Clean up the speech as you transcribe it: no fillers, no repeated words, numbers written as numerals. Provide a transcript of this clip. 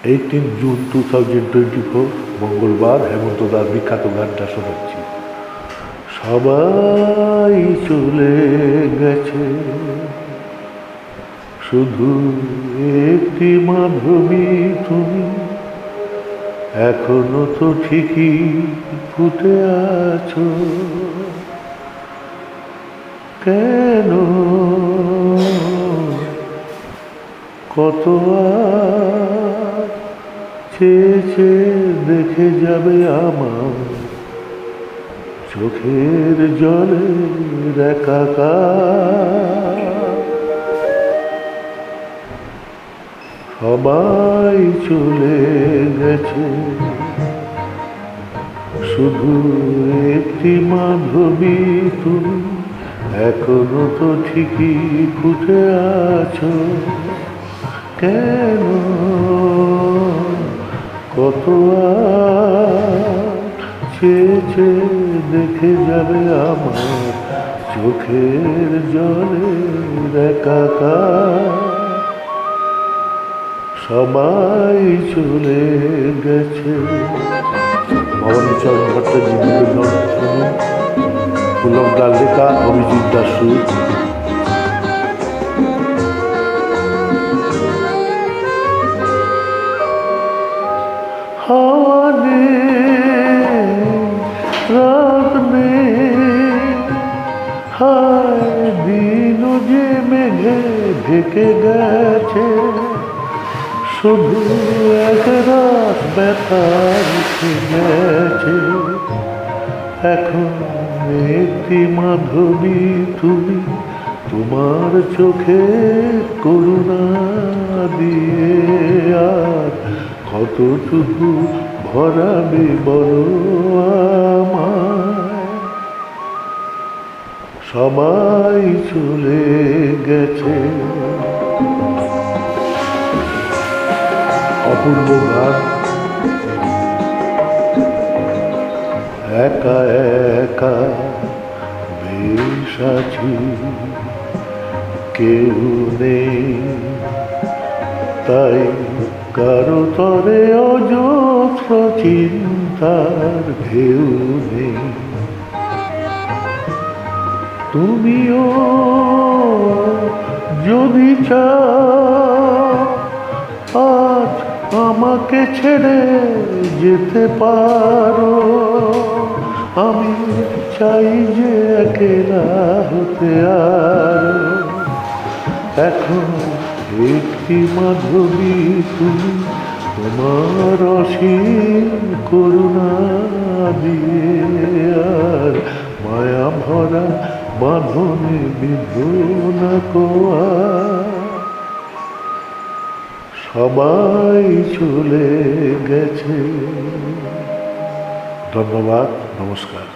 18 June 2024 মঙ্গলবার হেমন্তদার বিখ্যাত গানটা শোনাচ্ছি। সবাই চলে গেছে, শুধু একটি মাধবী তুমি এখনো তো ঠিকই ফুটে আছো। কেন কত চেয়ে দেখে যাবে আমার চোখের জলের একাকার। সবাই চলে গেছে, শুধু একটি মাধবী তুমি এখনো তো ঠিকই ফুটে আছো। কেন কত চেয়ে দেখে যাবে আমার চোখের জলের একাকার। সবাই চলে গেছে। ভবানীচরণ ভট্টাচার্যের গান শুনুন, পুলক দার লেখা, অভিজিৎ দাস সুর। হাওয়া নেই, রাত নেই, হায় দিন যে মেঘে ঢেকে গেছে, শুধু এক রাত ব্যথার গেছে। এখন একটি মাধবী তুমি তোমার চোখে করুণা দিয়ে আর কতটুকু ভরাবে বলো আমায়। সবাই চলে গেছে। অপূর্ব গান। একা একা বেশ আছি, কেউ নেই, তাই কারো তরে অযত্র চিন্তার ঢেউ নেই। তুমিও যদি চাও আজ আমাকে ছেড়ে যেতে পারো, আমি চাই যে একলা হতে আরো। এখন একটি মাধবী তুমি তোমার অসীম করুণা দিয়ে আর মায়া ভরা বাঁধনে বিধনা কোয়া। সবাই চলে গেছে। ধন্যবাদ, নমস্কার।